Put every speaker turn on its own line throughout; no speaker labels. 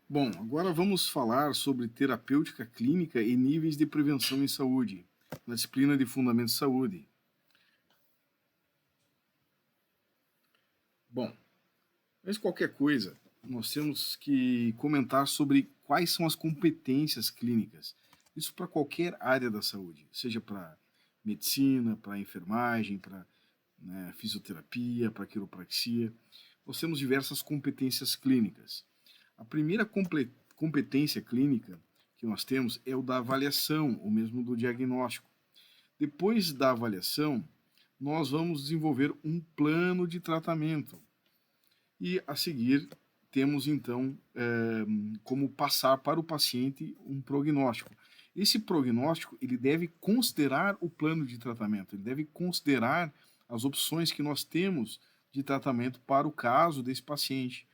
Bom, agora vamos falar sobre terapêutica clínica e níveis de prevenção em saúde, na disciplina de Fundamentos de Saúde. Bom, antes de qualquer coisa, nós temos que comentar sobre quais são as competências clínicas. Isso para qualquer área da saúde, seja para medicina, para enfermagem, para fisioterapia, para quiropraxia. Nós temos diversas competências clínicas. A primeira competência clínica que nós temos é o da avaliação, ou mesmo do diagnóstico. Depois da avaliação, nós vamos desenvolver um plano de tratamento. E a seguir, temos então como passar para o paciente um prognóstico. Esse prognóstico ele deve considerar o plano de tratamento, ele deve considerar as opções que nós temos de tratamento para o caso desse paciente.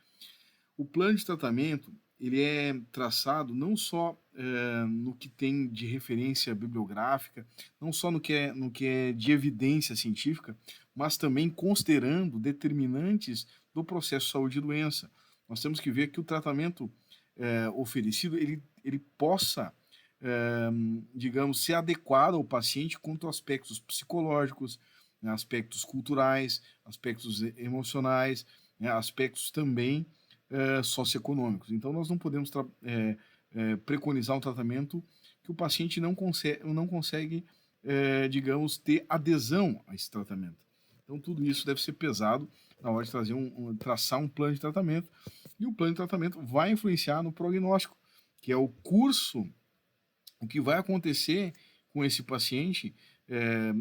O plano de tratamento ele é traçado não só no que tem de referência bibliográfica, não só no que é de evidência científica, mas também considerando determinantes do processo saúde e doença. Nós temos que ver que o tratamento oferecido ele possa, digamos, ser adequado ao paciente quanto a aspectos psicológicos, né, aspectos culturais, aspectos emocionais, né, aspectos também socioeconômicos. Então, nós não podemos preconizar um tratamento que o paciente não consegue digamos, ter adesão a esse tratamento. Então, tudo isso deve ser pesado na hora de traçar um plano de tratamento. E o plano de tratamento vai influenciar no prognóstico, que é o curso, o que vai acontecer com esse paciente,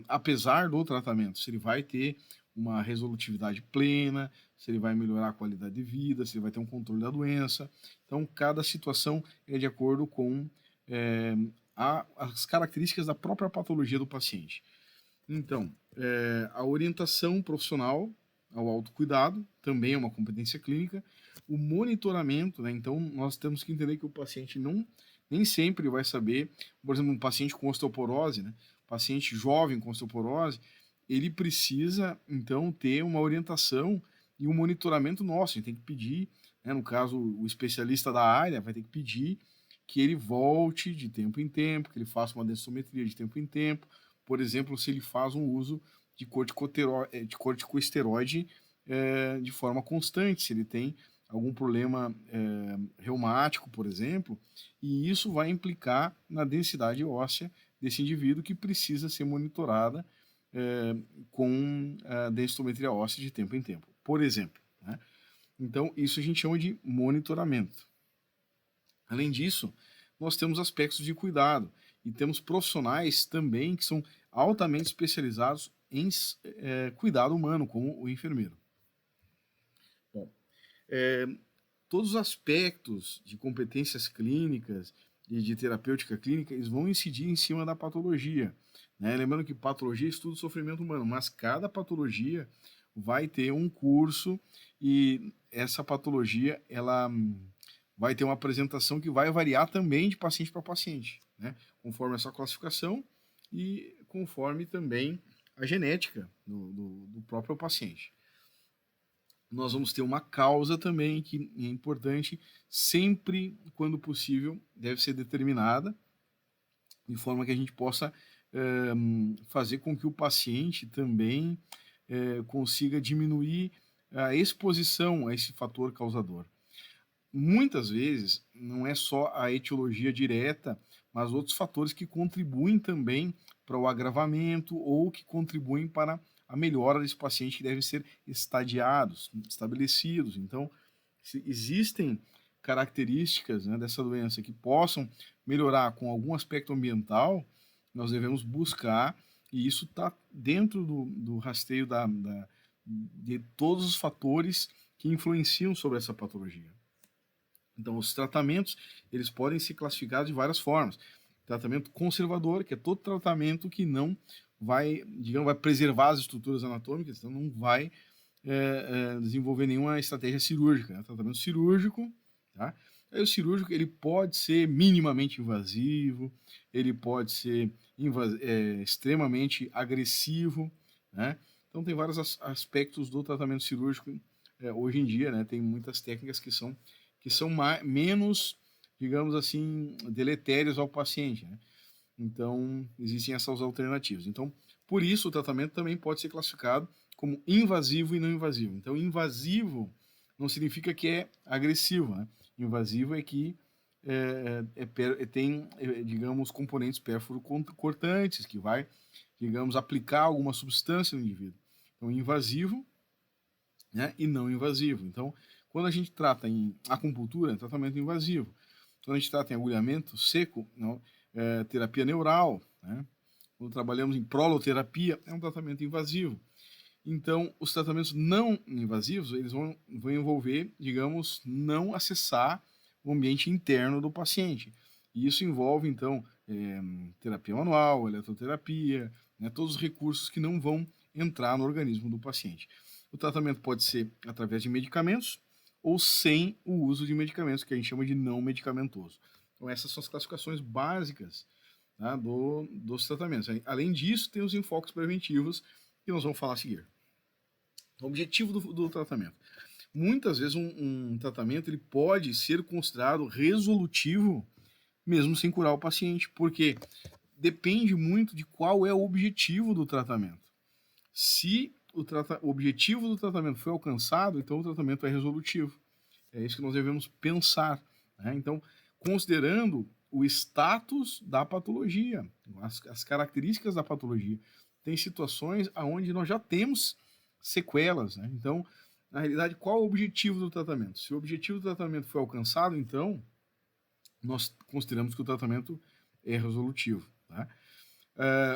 apesar do tratamento. Se ele vai ter uma resolutividade plena, se ele vai melhorar a qualidade de vida, se ele vai ter um controle da doença. Então, cada situação é de acordo com as características da própria patologia do paciente. Então, a orientação profissional ao autocuidado também é uma competência clínica. O monitoramento, né? Então, nós temos que entender que o paciente nem sempre vai saber, por exemplo, um paciente com osteoporose, né? Paciente jovem com osteoporose, ele precisa, então, ter uma orientação e um monitoramento nosso. A gente tem que pedir, né? No caso, o especialista da área vai ter que pedir que ele volte de tempo em tempo, que ele faça uma densitometria de tempo em tempo. Por exemplo, se ele faz um uso de corticosteroide de forma constante, se ele tem algum problema reumático, por exemplo, e isso vai implicar na densidade óssea desse indivíduo que precisa ser monitorada com a densitometria óssea de tempo em tempo, por exemplo. Né? Então, isso a gente chama de monitoramento. Além disso, nós temos aspectos de cuidado e temos profissionais também que são altamente especializados em cuidado humano, como o enfermeiro. Bom, todos os aspectos de competências clínicas e de terapêutica clínica, eles vão incidir em cima da patologia. Né? Lembrando que patologia é estudo do sofrimento humano, mas cada patologia vai ter um curso e essa patologia ela vai ter uma apresentação que vai variar também de paciente para paciente, né? Conforme a sua classificação e conforme também a genética do próprio paciente. Nós vamos ter uma causa também que é importante, sempre, quando possível, deve ser determinada, de forma que a gente possa fazer com que o paciente também consiga diminuir a exposição a esse fator causador. Muitas vezes, não é só a etiologia direta, mas outros fatores que contribuem também para o agravamento ou que contribuem para a melhora desse paciente que devem ser estadiados, estabelecidos. Então, se existem características, né, dessa doença que possam melhorar com algum aspecto ambiental, nós devemos buscar, e isso está dentro do rasteio de todos os fatores que influenciam sobre essa patologia. Então, os tratamentos, eles podem ser classificados de várias formas. Tratamento conservador, que é todo tratamento que não vai, digamos, vai preservar as estruturas anatômicas, então não vai desenvolver nenhuma estratégia cirúrgica. Né? Tratamento cirúrgico, tá? Aí o cirúrgico, ele pode ser minimamente invasivo, ele pode ser extremamente agressivo, né? Então, tem vários aspectos do tratamento cirúrgico hoje em dia, né? Tem muitas técnicas que são menos, digamos assim, deletérios ao paciente, né? Então, existem essas alternativas. Então, por isso, o tratamento também pode ser classificado como invasivo e não invasivo. Então, invasivo não significa que é agressivo, né? Invasivo é que tem, digamos, componentes pérfuro-cortantes, que vai, digamos, aplicar alguma substância no indivíduo. Então, invasivo, né, e não invasivo. Então, quando a gente trata em acupuntura, é tratamento invasivo. Quando a gente trata em agulhamento seco, não, terapia neural, né? Quando trabalhamos em proloterapia, é um tratamento invasivo. Então, os tratamentos não invasivos, eles vão envolver, digamos, não acessar o ambiente interno do paciente. E isso envolve, então, terapia manual, eletroterapia, né, todos os recursos que não vão entrar no organismo do paciente. O tratamento pode ser através de medicamentos ou sem o uso de medicamentos, que a gente chama de não medicamentoso. Então, essas são as classificações básicas, tá, dos tratamentos. Além disso, tem os enfoques preventivos, que nós vamos falar a seguir. O objetivo do tratamento. Muitas vezes um tratamento ele pode ser considerado resolutivo mesmo sem curar o paciente, porque depende muito de qual é o objetivo do tratamento. Se o objetivo do tratamento foi alcançado, então o tratamento é resolutivo. É isso que nós devemos pensar, né? Então, considerando o status da patologia, as características da patologia. Tem situações onde nós já temos sequelas, né? Então, na realidade, qual é o objetivo do tratamento? Se o objetivo do tratamento foi alcançado, então, nós consideramos que o tratamento é resolutivo, tá?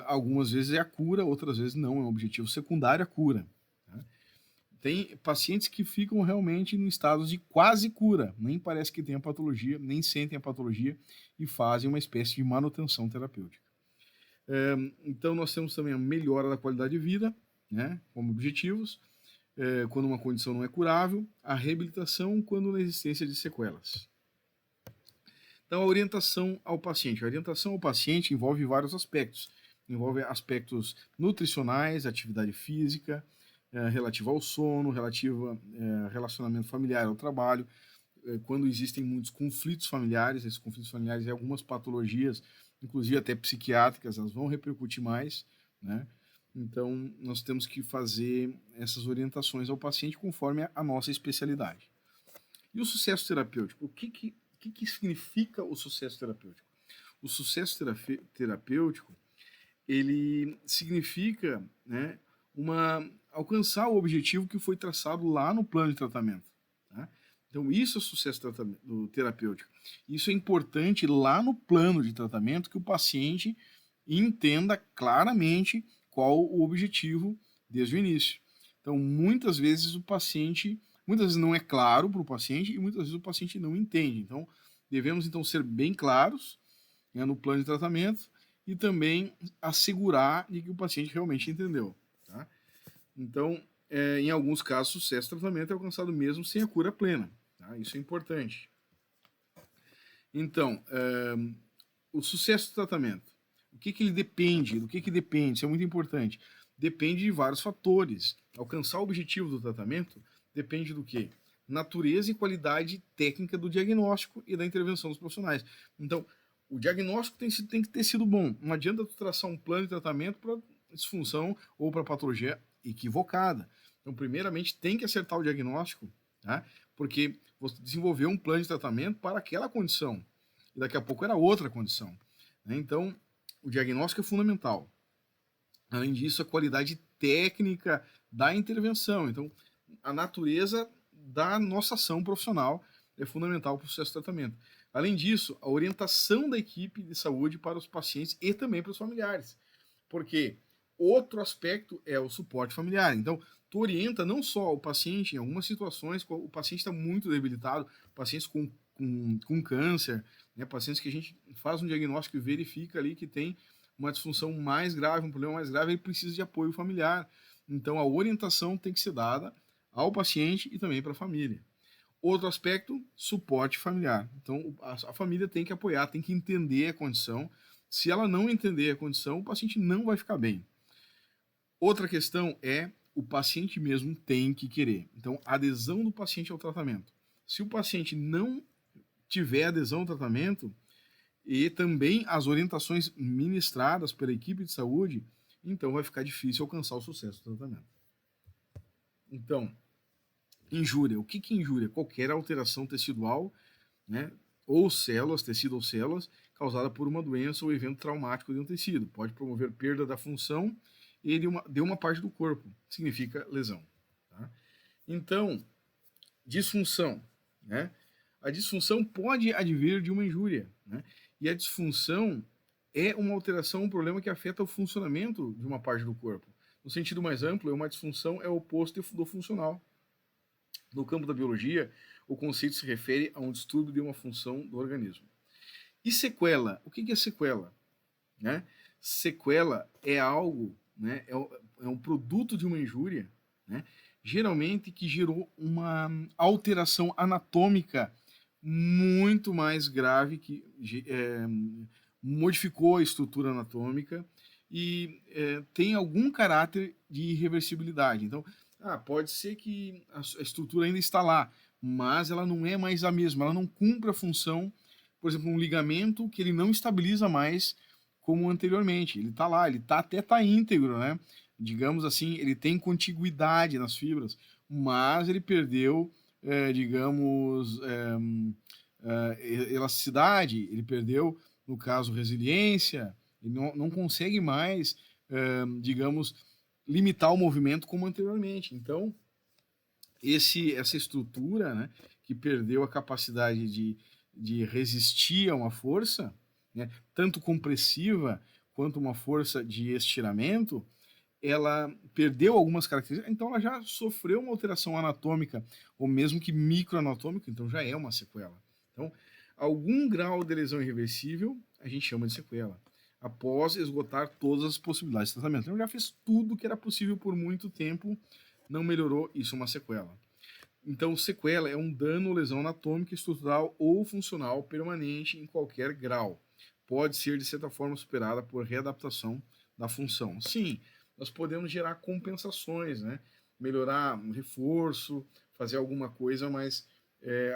Algumas vezes é a cura, outras vezes não, é um objetivo secundário a cura. Tá? Tem pacientes que ficam realmente em estados de quase cura, nem parece que tem a patologia, nem sentem a patologia e fazem uma espécie de manutenção terapêutica. Então, nós temos também a melhora da qualidade de vida, né, como objetivos, quando uma condição não é curável, a reabilitação quando na existência de sequelas. Então, a orientação ao paciente. A orientação ao paciente envolve vários aspectos. Envolve aspectos nutricionais, atividade física, relativa ao sono, relativa ao relacionamento familiar, ao trabalho. Quando existem muitos conflitos familiares, esses conflitos familiares e algumas patologias, inclusive até psiquiátricas, elas vão repercutir mais, né? Então, nós temos que fazer essas orientações ao paciente conforme a nossa especialidade. E o sucesso terapêutico? O que significa o sucesso terapêutico? O sucesso terapêutico, ele significa, né, alcançar o objetivo que foi traçado lá no plano de tratamento. Tá? Então, isso é o sucesso do terapêutico. Isso é importante lá no plano de tratamento, que o paciente entenda claramente qual o objetivo desde o início. Então, muitas vezes muitas vezes não é claro para o paciente e muitas vezes o paciente não entende. Então, devemos então ser bem claros, né, no plano de tratamento e também assegurar de que o paciente realmente entendeu. Tá? Então, em alguns casos, o sucesso do tratamento é alcançado mesmo sem a cura plena. Tá? Isso é importante. Então, o sucesso do tratamento. O que ele depende? Do que depende? Isso é muito importante. Depende de vários fatores. Alcançar o objetivo do tratamento depende do quê? Natureza e qualidade técnica do diagnóstico e da intervenção dos profissionais. Então, o diagnóstico tem que ter sido bom. Não adianta tu traçar um plano de tratamento para disfunção ou para patologia equivocada. Então, primeiramente, tem que acertar o diagnóstico, tá? Porque você desenvolveu um plano de tratamento para aquela condição. E daqui a pouco era outra condição. Né? Então, o diagnóstico é fundamental. Além disso, a qualidade técnica da intervenção. Então, a natureza da nossa ação profissional é fundamental para o sucesso do tratamento. Além disso, a orientação da equipe de saúde para os pacientes e também para os familiares. Porque outro aspecto é o suporte familiar. Então, tu orienta não só o paciente, em algumas situações, o paciente está muito debilitado, pacientes com câncer, né, pacientes que a gente faz um diagnóstico e verifica ali que tem uma disfunção mais grave, um problema mais grave, ele precisa de apoio familiar. Então, a orientação tem que ser dada ao paciente e também para a família. Outro aspecto, suporte familiar. Então, a família tem que apoiar, tem que entender a condição. Se ela não entender a condição, o paciente não vai ficar bem. Outra questão é o paciente mesmo tem que querer. Então, a adesão do paciente ao tratamento. Se o paciente não tiver adesão ao tratamento e também as orientações ministradas pela equipe de saúde, então vai ficar difícil alcançar o sucesso do tratamento. Então, injúria. O que é injúria? Qualquer alteração tecidual, né, ou células, tecido ou células, causada por uma doença ou evento traumático de um tecido. Pode promover perda da função e de uma parte do corpo. Significa lesão. Tá? Então, disfunção. Né? A disfunção pode advir de uma injúria. Né? E a disfunção é uma alteração, um problema que afeta o funcionamento de uma parte do corpo. No sentido mais amplo, uma disfunção é o oposto do funcional. No campo da biologia, o conceito se refere a um distúrbio de uma função do organismo. E sequela? O que é sequela? Né? Sequela é algo, né, é um produto de uma injúria, né, geralmente que gerou uma alteração anatômica muito mais grave, que modificou a estrutura anatômica e tem algum caráter de irreversibilidade. Então, pode ser que a estrutura ainda está lá, mas ela não é mais a mesma, ela não cumpre a função, por exemplo, um ligamento que ele não estabiliza mais como anteriormente. Ele está lá, ele até está íntegro, né? Digamos assim, ele tem contiguidade nas fibras, mas ele perdeu, digamos, elasticidade, ele perdeu, no caso, resiliência, ele não consegue mais, digamos, limitar o movimento como anteriormente. Então, essa estrutura, né, que perdeu a capacidade de resistir a uma força, né, tanto compressiva quanto uma força de estiramento, ela perdeu algumas características, então ela já sofreu uma alteração anatômica, ou mesmo que microanatômica, então já é uma sequela. Então, algum grau de lesão irreversível, a gente chama de sequela, após esgotar todas as possibilidades de tratamento. Então, já fez tudo que era possível por muito tempo, não melhorou, isso é uma sequela. Então, sequela é um dano ou lesão anatômica, estrutural ou funcional permanente em qualquer grau. Pode ser, de certa forma, superada por readaptação da função. Sim, nós podemos gerar compensações, né? Melhorar um reforço, fazer alguma coisa, mas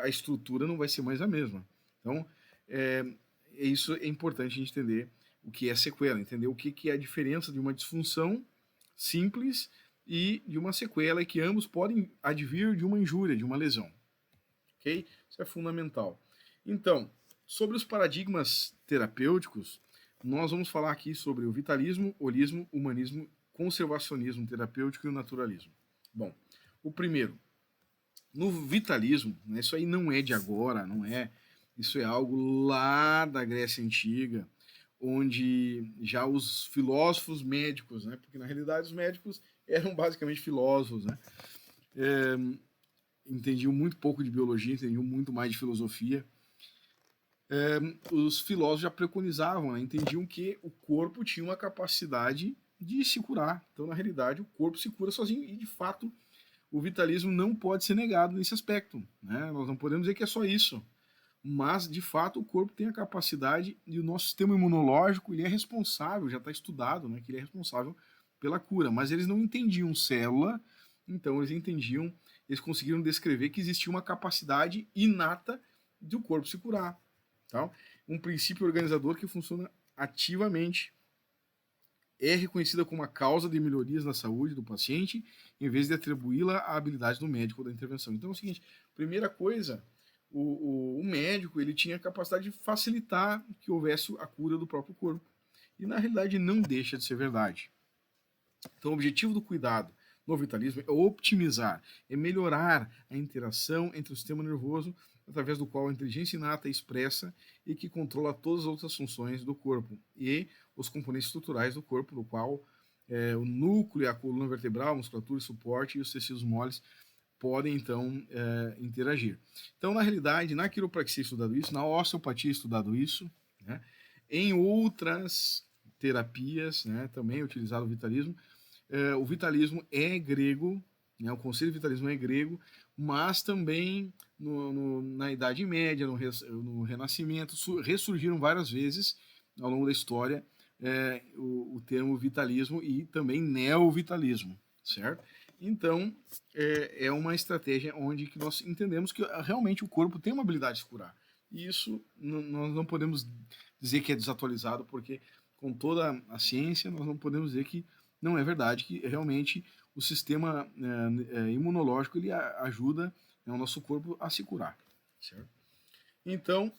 a estrutura não vai ser mais a mesma. Então, isso é importante a gente entender o que é sequela, entender o que é a diferença de uma disfunção simples e de uma sequela, e que ambos podem advir de uma injúria, de uma lesão. Ok? Isso é fundamental. Então, sobre os paradigmas terapêuticos, nós vamos falar aqui sobre o vitalismo, holismo, humanismo, conservacionismo terapêutico e o naturalismo. Bom, o primeiro, no vitalismo, né, isso aí não é de agora, não é, isso é algo lá da Grécia Antiga, onde já os filósofos médicos, né, porque na realidade os médicos eram basicamente filósofos, né, entendiam muito pouco de biologia, entendiam muito mais de filosofia. Os filósofos já preconizavam, né, entendiam que o corpo tinha uma capacidade de se curar. Então, na realidade, o corpo se cura sozinho e, de fato, o vitalismo não pode ser negado nesse aspecto. Né? Nós não podemos dizer que é só isso. Mas, de fato, o corpo tem a capacidade e o nosso sistema imunológico ele é responsável, já está estudado, né, que ele é responsável pela cura. Mas eles não entendiam célula, então eles conseguiram descrever que existia uma capacidade inata do corpo se curar. Tá? Um princípio organizador que funciona ativamente, é reconhecida como a causa de melhorias na saúde do paciente, em vez de atribuí-la à habilidade do médico ou da intervenção. Então é o seguinte, primeira coisa, o médico ele tinha a capacidade de facilitar que houvesse a cura do próprio corpo. E na realidade não deixa de ser verdade. Então o objetivo do cuidado no vitalismo é optimizar, é melhorar a interação entre o sistema nervoso, através do qual a inteligência inata é expressa e que controla todas as outras funções do corpo e os componentes estruturais do corpo, no qual o núcleo, a coluna vertebral, a musculatura e suporte e os tecidos moles podem, então, interagir. Então, na realidade, na quiropraxia é estudado isso, na osteopatia é estudado isso, né? Em outras terapias, né, também é utilizado o vitalismo. O vitalismo é grego, né, o conceito de vitalismo é grego, mas também na Idade Média, no Renascimento, ressurgiram várias vezes ao longo da história o termo vitalismo e também neovitalismo, certo? Então, é uma estratégia onde que nós entendemos que realmente o corpo tem uma habilidade de curar. E isso nós não podemos dizer que é desatualizado, porque com toda a ciência nós não podemos dizer que não é verdade, que realmente o sistema imunológico ele ajuda, né, o nosso corpo a se curar. Certo? Então,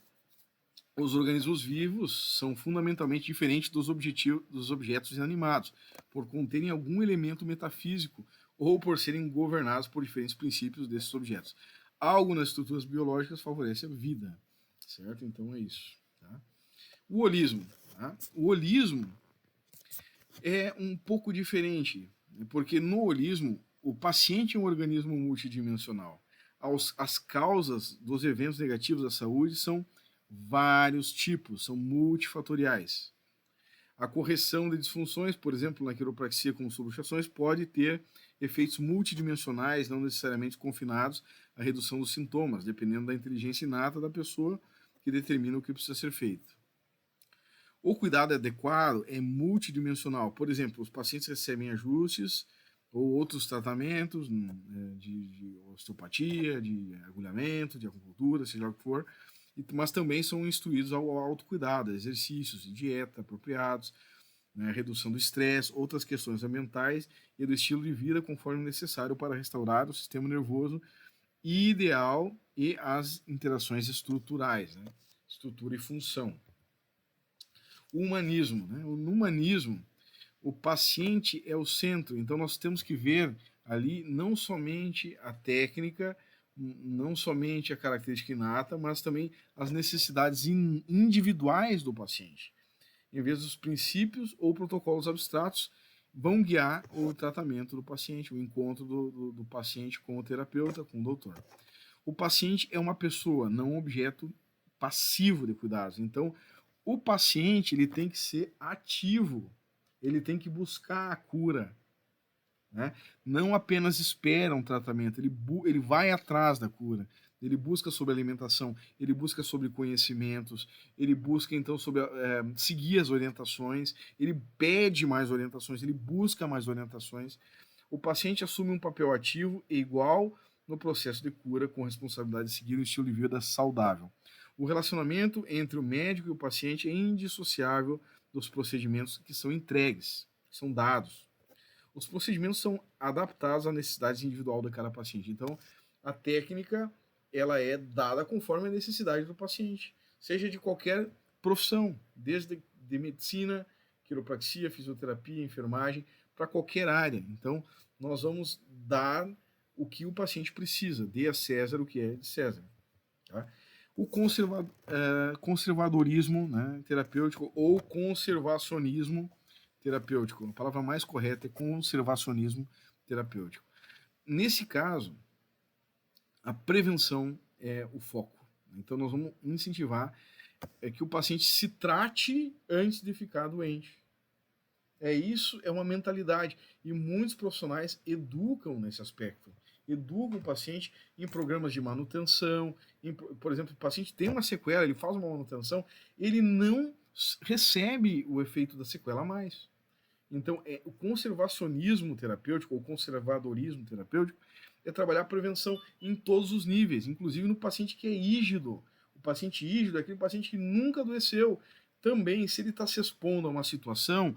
os organismos vivos são fundamentalmente diferentes dos objetos inanimados, por conterem algum elemento metafísico ou por serem governados por diferentes princípios desses objetos. Algo nas estruturas biológicas favorece a vida, certo? Então é isso. Tá? O holismo. Tá? O holismo é um pouco diferente, porque no holismo o paciente é um organismo multidimensional. As causas dos eventos negativos da saúde são vários tipos, são multifatoriais. A correção de disfunções, por exemplo, na quiropraxia com subluxações, pode ter efeitos multidimensionais, não necessariamente confinados à redução dos sintomas, dependendo da inteligência inata da pessoa que determina o que precisa ser feito. O cuidado adequado é multidimensional. Por exemplo, os pacientes recebem ajustes ou outros tratamentos de osteopatia, de agulhamento, de acupuntura, seja o que for, mas também são instruídos ao autocuidado, exercícios e dieta apropriados, né, redução do estresse, outras questões ambientais e do estilo de vida conforme necessário para restaurar o sistema nervoso ideal e as interações estruturais, né, estrutura e função. O humanismo. Né? No humanismo, o paciente é o centro, então nós temos que ver ali não somente a técnica, não somente a característica inata, mas também as necessidades individuais do paciente. Em vez dos princípios ou protocolos abstratos, vão guiar o tratamento do paciente, o encontro do paciente com o terapeuta, com o doutor. O paciente é uma pessoa, não um objeto passivo de cuidados. Então, o paciente ele tem que ser ativo, ele tem que buscar a cura. Né? Não apenas espera um tratamento, ele vai atrás da cura, ele busca sobre alimentação, ele busca sobre conhecimentos, ele busca então sobre seguir as orientações, ele pede mais orientações, ele busca mais orientações. O paciente assume um papel ativo e igual no processo de cura, com responsabilidade de seguir um estilo de vida saudável. O relacionamento entre o médico e o paciente é indissociável dos procedimentos que são entregues, que são dados. Os procedimentos são adaptados à necessidade individual de cada paciente. Então, a técnica ela é dada conforme a necessidade do paciente, seja de qualquer profissão, desde de medicina, quiropraxia, fisioterapia, enfermagem, para qualquer área. Então, nós vamos dar o que o paciente precisa, dê a César o que é de César. Tá? O conservadorismo, né, terapêutico ou conservacionismo terapêutico. A palavra mais correta é conservacionismo terapêutico. Nesse caso, a prevenção é o foco. Então, nós vamos incentivar que o paciente se trate antes de ficar doente. Isso é uma mentalidade. E muitos profissionais educam nesse aspecto. Educam o paciente em programas de manutenção. Por exemplo, o paciente tem uma sequela, ele faz uma manutenção, ele não recebe o efeito da sequela a mais. Então, o conservacionismo terapêutico, ou conservadorismo terapêutico, é trabalhar a prevenção em todos os níveis, inclusive no paciente que é rígido. O paciente rígido é aquele paciente que nunca adoeceu. Também, se ele está se expondo a uma situação,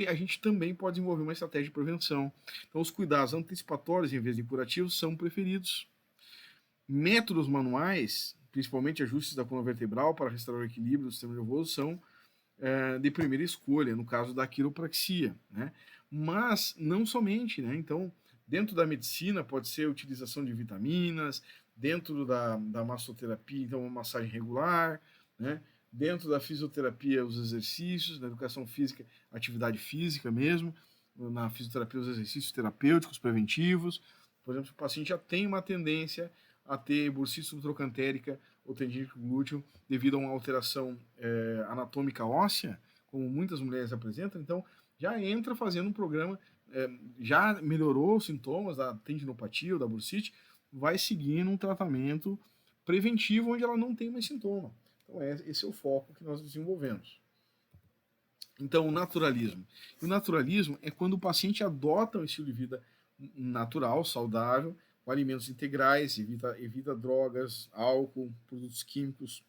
a gente também pode desenvolver uma estratégia de prevenção. Então, os cuidados antecipatórios em vez de curativos são preferidos. Métodos manuais, principalmente ajustes da coluna vertebral para restaurar o equilíbrio do sistema nervoso, são de primeira escolha, no caso da quiropraxia. Né? Mas não somente. Né? Então, dentro da medicina, pode ser a utilização de vitaminas, dentro da massoterapia, então, uma massagem regular, né? Dentro da fisioterapia, os exercícios, na educação física, atividade física mesmo, na fisioterapia, os exercícios terapêuticos preventivos. Por exemplo, se o paciente já tem uma tendência a ter bursite subtrocantérica ou tendinite glúteo devido a uma alteração anatômica óssea, como muitas mulheres apresentam, então já entra fazendo um programa, já melhorou os sintomas da tendinopatia ou da bursite, vai seguindo um tratamento preventivo onde ela não tem mais sintoma. Então, esse é o foco que nós desenvolvemos. Então, o naturalismo. O naturalismo é quando o paciente adota um estilo de vida natural, saudável, com alimentos integrais, evita drogas, álcool, produtos químicos.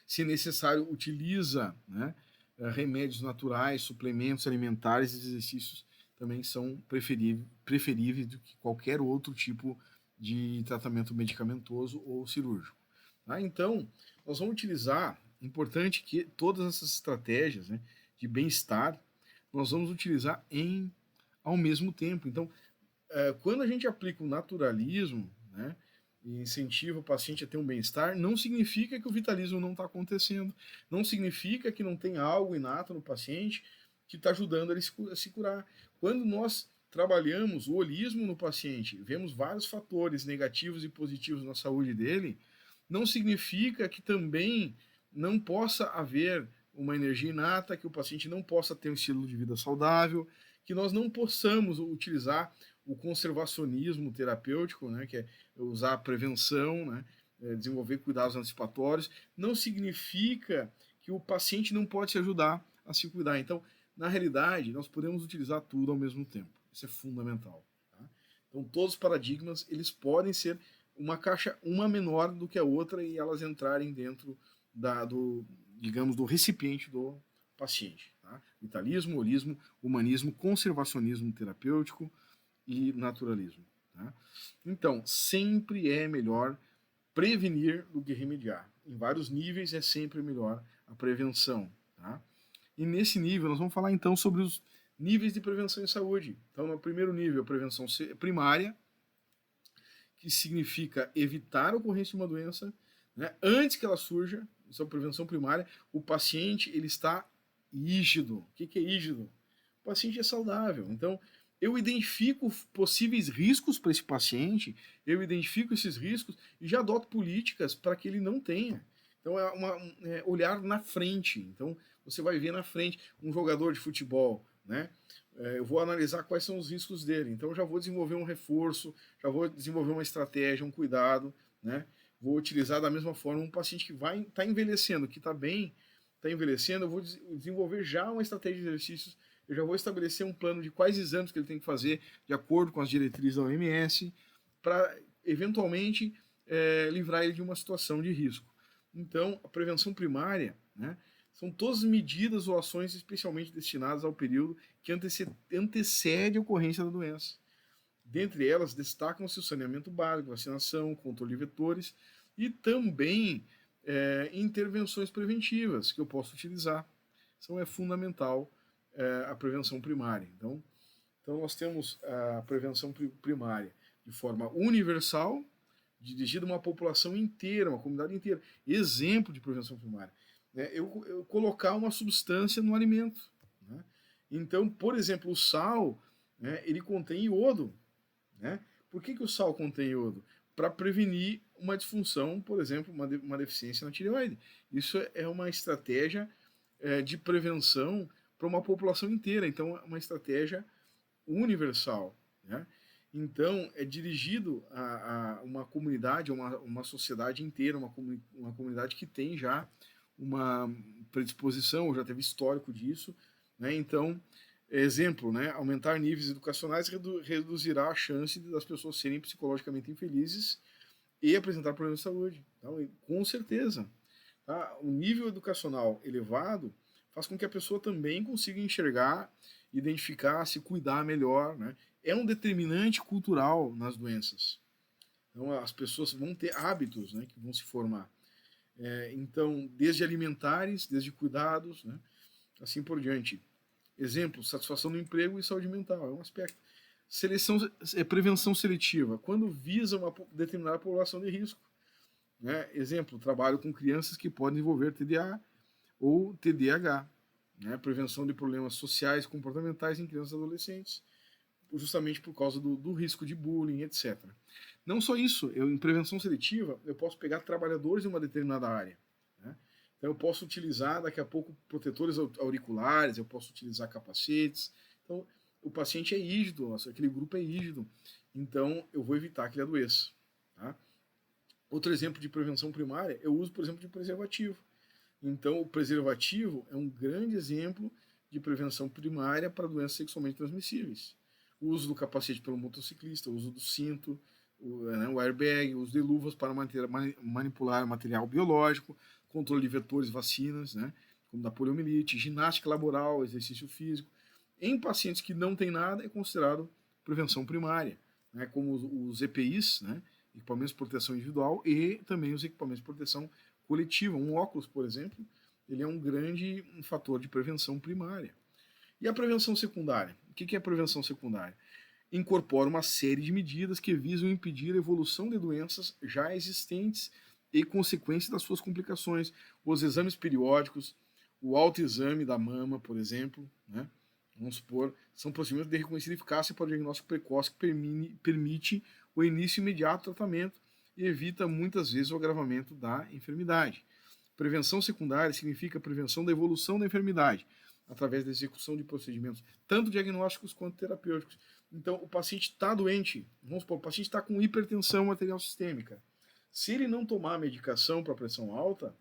Se necessário, utiliza, né, remédios naturais, suplementos alimentares e exercícios também são preferíveis do que qualquer outro tipo de tratamento medicamentoso ou cirúrgico. Tá? Então, nós vamos utilizar, importante que todas essas estratégias, né, de bem-estar, nós vamos utilizar ao mesmo tempo. Então, quando a gente aplica o naturalismo, né, e incentiva o paciente a ter um bem-estar, não significa que o vitalismo não está acontecendo, não significa que não tem algo inato no paciente que está ajudando ele a se curar. Quando nós trabalhamos o holismo no paciente, vemos vários fatores negativos e positivos na saúde dele, não significa que também não possa haver uma energia inata, que o paciente não possa ter um estilo de vida saudável, que nós não possamos utilizar o conservacionismo terapêutico, né, que é usar a prevenção, né, desenvolver cuidados antecipatórios, não significa que o paciente não pode se ajudar a se cuidar. Então, na realidade, nós podemos utilizar tudo ao mesmo tempo. Isso é fundamental. Tá? Então, todos os paradigmas, eles podem ser uma caixa, uma menor do que a outra, e elas entrarem dentro digamos, do recipiente do paciente. Tá? Vitalismo, holismo, humanismo, conservacionismo terapêutico e naturalismo. Tá? Então, sempre é melhor prevenir do que remediar. Em vários níveis é sempre melhor a prevenção. Tá? E nesse nível, nós vamos falar então sobre os níveis de prevenção em saúde. Então, no primeiro nível, a prevenção primária, que significa evitar a ocorrência de uma doença, né, antes que ela surja. Isso é a prevenção primária. O paciente ele está rígido. O que é rígido? O paciente é saudável. Então, eu identifico possíveis riscos para esse paciente, eu identifico esses riscos e já adoto políticas para que ele não tenha. Então, olhar na frente. Então, você vai ver na frente um jogador de futebol, né? Eu vou analisar quais são os riscos dele. Então, eu já vou desenvolver um reforço, já vou desenvolver uma estratégia, um cuidado, né? Vou utilizar da mesma forma um paciente que vai estar envelhecendo, que está bem, está envelhecendo, eu vou desenvolver já uma estratégia de exercícios, eu já vou estabelecer um plano de quais exames que ele tem que fazer de acordo com as diretrizes da OMS, para eventualmente livrar ele de uma situação de risco. Então, a prevenção primária, né, são todas medidas ou ações especialmente destinadas ao período que antecede a ocorrência da doença. Dentre elas, destacam-se o saneamento básico, vacinação, controle de vetores e também intervenções preventivas que eu posso utilizar. Então, é fundamental a prevenção primária. Então, nós temos a prevenção primária de forma universal, dirigida a uma população inteira, uma comunidade inteira. Exemplo de prevenção primária. Eu colocar uma substância no alimento. Né? Então, por exemplo, o sal, né, ele contém iodo. Né? Por que o sal contém iodo? Para prevenir uma disfunção, por exemplo, uma deficiência na tireoide. Isso é uma estratégia de prevenção para uma população inteira. Então, é uma estratégia universal. Né? Então, é dirigido a uma comunidade, a uma sociedade inteira, uma comunidade que tem já uma predisposição, ou já teve histórico disso. Né? Então, exemplo, né? Aumentar níveis educacionais reduzirá a chance das pessoas serem psicologicamente infelizes e apresentar problemas de saúde. Então, com certeza. Tá? O nível educacional elevado faz com que a pessoa também consiga enxergar, identificar, se cuidar melhor. Né? É um determinante cultural nas doenças. Então, as pessoas vão ter hábitos, né, que vão se formar. Então, desde alimentares, desde cuidados, né, assim por diante. Exemplo, satisfação no emprego e saúde mental, é um aspecto. Prevenção seletiva, quando visa uma determinada população de risco. Né? Exemplo, trabalho com crianças que podem desenvolver TDA ou TDAH. Né? Prevenção de problemas sociais e comportamentais em crianças e adolescentes, justamente por causa do risco de bullying, etc. Não só isso, em prevenção seletiva, eu posso pegar trabalhadores de uma determinada área. Né? Então, eu posso utilizar, daqui a pouco, protetores auriculares, eu posso utilizar capacetes. Então, o paciente é rígido, aquele grupo é rígido. Então, eu vou evitar que ele adoeça. Tá? Outro exemplo de prevenção primária, eu uso, por exemplo, de preservativo. Então, o preservativo é um grande exemplo de prevenção primária para doenças sexualmente transmissíveis. o uso do capacete pelo motociclista, o uso do cinto, o airbag, o uso de luvas para manipular material biológico, controle de vetores, vacinas, né, como da poliomielite, ginástica laboral, exercício físico. Em pacientes que não têm nada, é considerado prevenção primária, né, como os EPIs, né, equipamentos de proteção individual, e também os equipamentos de proteção coletiva. Um óculos, por exemplo, ele é um grande fator de prevenção primária. E a prevenção secundária? O que é a prevenção secundária? Incorpora uma série de medidas que visam impedir a evolução de doenças já existentes e consequências das suas complicações. Os exames periódicos, o autoexame da mama, por exemplo, né? Vamos supor, são procedimentos de reconhecida eficácia para o diagnóstico precoce que permite o início imediato do tratamento e evita muitas vezes o agravamento da enfermidade. Prevenção secundária significa prevenção da evolução da enfermidade, através da execução de procedimentos, tanto diagnósticos quanto terapêuticos. Então, o paciente está doente, vamos supor, o paciente está com hipertensão arterial sistêmica. Se ele não tomar a medicação para pressão alta,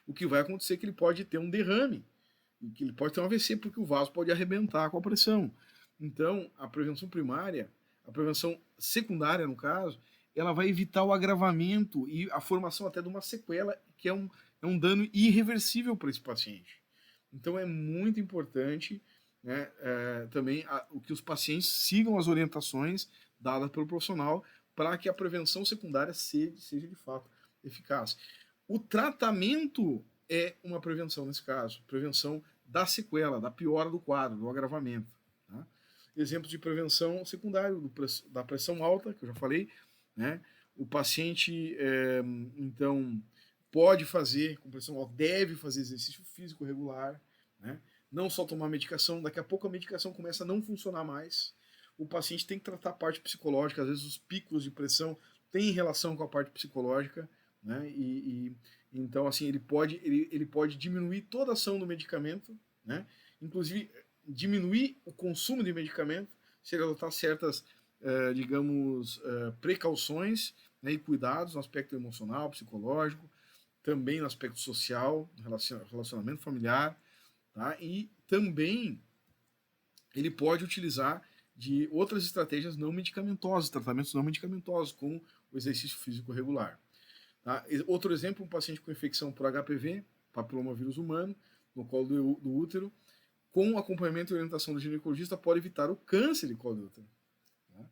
o que vai acontecer é que ele pode ter um derrame, que ele pode ter um AVC, porque o vaso pode arrebentar com a pressão. Então, a prevenção primária, a prevenção secundária, no caso, ela vai evitar o agravamento e a formação até de uma sequela, que é um dano irreversível para esse paciente. Então, é muito importante, né, também que os pacientes sigam as orientações dadas pelo profissional para que a prevenção secundária seja de fato eficaz. O tratamento é uma prevenção nesse caso, prevenção da sequela, da piora do quadro, do agravamento. Tá? Exemplos de prevenção secundária, da pressão alta, que eu já falei, né? O paciente, então, pode fazer, com pressão alta, deve fazer exercício físico regular, né? Não só tomar medicação, daqui a pouco a medicação começa a não funcionar mais. O paciente tem que tratar a parte psicológica, às vezes os picos de pressão têm relação com a parte psicológica, né? Então, assim, ele pode diminuir toda a ação do medicamento, né? Inclusive diminuir o consumo de medicamento, se ele adotar certas, precauções, né, e cuidados no aspecto emocional, psicológico, também no aspecto social, relacionamento familiar, tá? E também ele pode utilizar de outras estratégias não medicamentosas, tratamentos não medicamentosos, como o exercício físico regular. Tá? Outro exemplo, um paciente com infecção por HPV, papilomavírus humano, no colo do útero, com acompanhamento e orientação do ginecologista, pode evitar o câncer de colo do útero. Tá?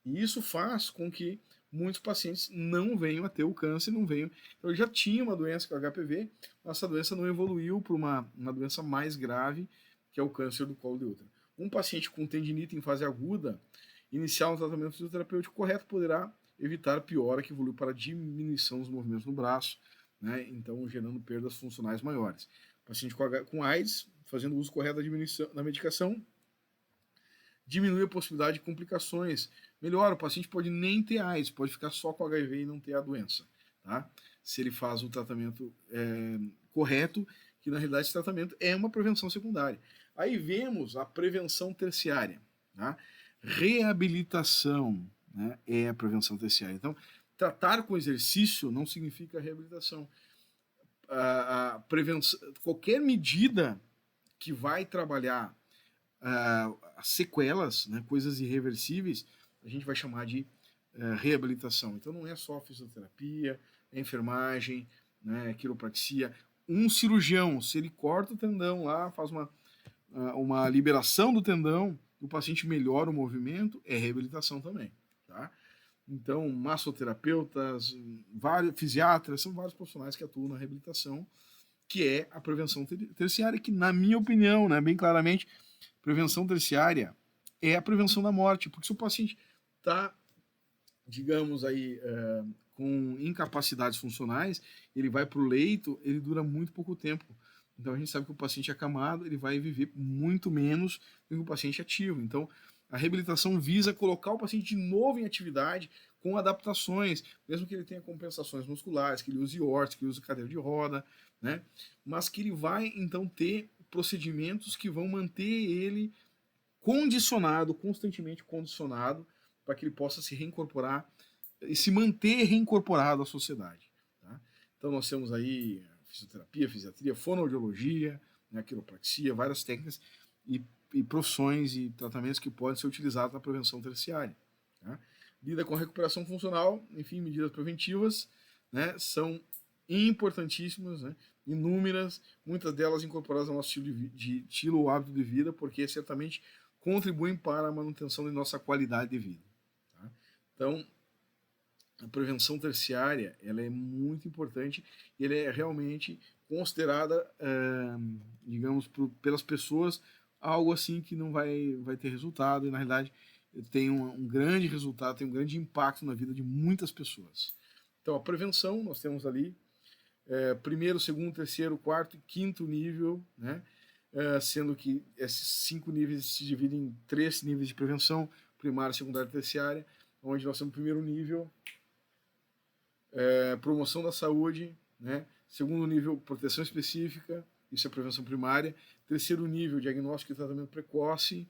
E isso faz com que muitos pacientes não venham a ter o câncer, não venham. Então, já tinha uma doença com HPV, mas essa doença não evoluiu para uma doença mais grave, que é o câncer do colo de útero. Um paciente com tendinite em fase aguda, iniciar um tratamento fisioterapêutico correto poderá evitar a piora que evoluiu para a diminuição dos movimentos no braço, né? Então gerando perdas funcionais maiores. O paciente com AIDS, fazendo uso correto da medicação, diminui a possibilidade de complicações. Melhor, o paciente pode nem ter AIDS, pode ficar só com HIV e não ter a doença, tá? Se ele faz o tratamento correto, que na realidade esse tratamento é uma prevenção secundária. Aí vemos a prevenção terciária, tá? Reabilitação, né, é a prevenção terciária. Então, tratar com exercício não significa reabilitação. A prevenção, qualquer medida que vai trabalhar as sequelas, né, coisas irreversíveis, a gente vai chamar de reabilitação. Então, não é só fisioterapia, é enfermagem, né, quiropraxia. Um cirurgião, se ele corta o tendão lá, faz uma liberação do tendão, o paciente melhora o movimento, é reabilitação também. Tá? Então, massoterapeutas, fisiatras, são vários profissionais que atuam na reabilitação, que é a prevenção terciária, que, na minha opinião, né, bem claramente, prevenção terciária é a prevenção da morte, porque se o paciente está, digamos aí, com incapacidades funcionais, ele vai para o leito, ele dura muito pouco tempo. Então a gente sabe que o paciente acamado, ele vai viver muito menos do que o paciente ativo. Então a reabilitação visa colocar o paciente de novo em atividade com adaptações, mesmo que ele tenha compensações musculares, que ele use órtese, que ele use cadeira de roda, né? Mas que ele vai então ter procedimentos que vão manter ele condicionado, constantemente condicionado, para que ele possa se reincorporar e se manter reincorporado à sociedade. Tá? Então nós temos aí fisioterapia, fisiatria, fonoaudiologia, né, quiropraxia, várias técnicas, e e profissões e tratamentos que podem ser utilizados na prevenção terciária. Tá? Lida com a recuperação funcional, enfim, medidas preventivas, né, são importantíssimas, né, inúmeras, muitas delas incorporadas ao nosso estilo ou hábito de vida, porque certamente contribuem para a manutenção de nossa qualidade de vida. Tá? Então, a prevenção terciária ela é muito importante e ela é realmente considerada, digamos, pelas pessoas algo assim que não vai ter resultado e, na realidade, tem um grande resultado, tem um grande impacto na vida de muitas pessoas. Então, a prevenção, nós temos ali primeiro, segundo, terceiro, quarto e quinto nível, né? Sendo que esses 5 níveis se dividem em 3 níveis de prevenção, primária, secundária e terciária, onde nós temos o primeiro nível, promoção da saúde, né? Segundo nível, proteção específica, isso é prevenção primária. Terceiro nível, diagnóstico e tratamento precoce.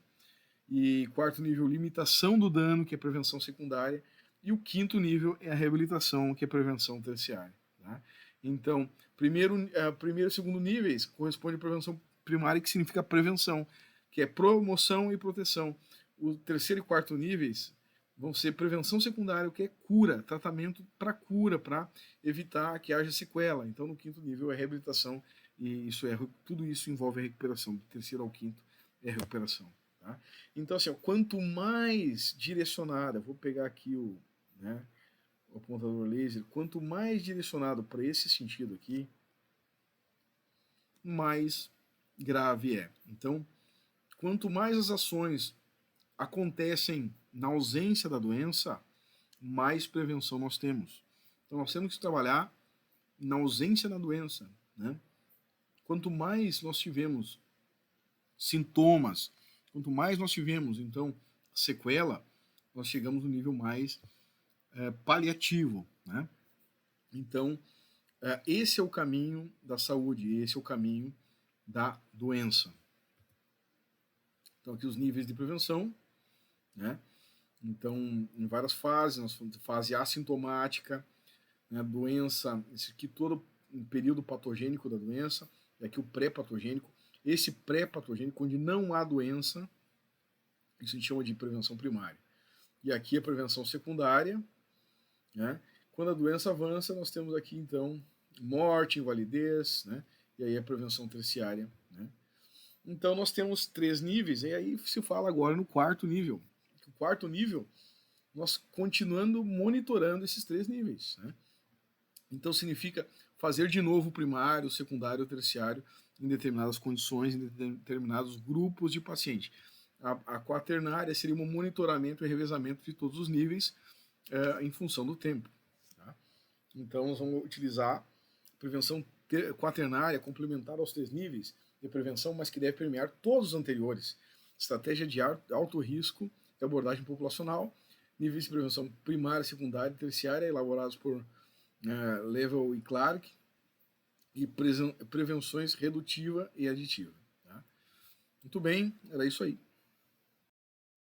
E quarto nível, limitação do dano, que é prevenção secundária. E o quinto nível é a reabilitação, que é prevenção terciária. Tá? Então, primeiro e segundo níveis corresponde à prevenção primária, que significa prevenção, que é promoção e proteção. O terceiro e quarto níveis vão ser prevenção secundária, o que é cura, tratamento para cura, para evitar que haja sequela. Então, no quinto nível é reabilitação, e tudo isso envolve a recuperação. Do terceiro ao quinto é a recuperação. Tá? Então, assim, quanto mais direcionada, vou pegar aqui o apontador laser, quanto mais direcionado para esse sentido aqui, mais grave é. Então, quanto mais as ações acontecem na ausência da doença, mais prevenção nós temos. Então, nós temos que trabalhar na ausência da doença. Né? Quanto mais nós tivemos sintomas, quanto mais nós tivemos, então, sequela, nós chegamos no nível mais paliativo. Né? Então, esse é o caminho da saúde, esse é o caminho da doença. Então, aqui os níveis de prevenção, né? Então, em várias fases, nós falamos de fase assintomática, né? Doença, esse aqui todo um período patogênico da doença, e aqui o pré-patogênico. Esse pré-patogênico, onde não há doença, isso a gente chama de prevenção primária. E aqui a prevenção secundária, né? Quando a doença avança, nós temos aqui, então, morte, invalidez, né? E aí a prevenção terciária, né? Então, nós temos 3 níveis, e aí se fala agora no quarto nível. O quarto nível, nós continuando monitorando esses 3 níveis, né? Então, significa fazer de novo o primário, o secundário, o terciário, em determinadas condições, em determinados grupos de paciente. A quaternária seria um monitoramento e revezamento de todos os níveis em função do tempo. Tá? Então, nós vamos utilizar prevenção quaternária complementar aos 3 níveis de prevenção, mas que deve permear todos os anteriores. Estratégia de alto risco e abordagem populacional, níveis de prevenção primária, secundária e terciária, elaborados por Level e Clark, e prevenções redutiva e aditiva. Tá? Muito bem, era isso aí.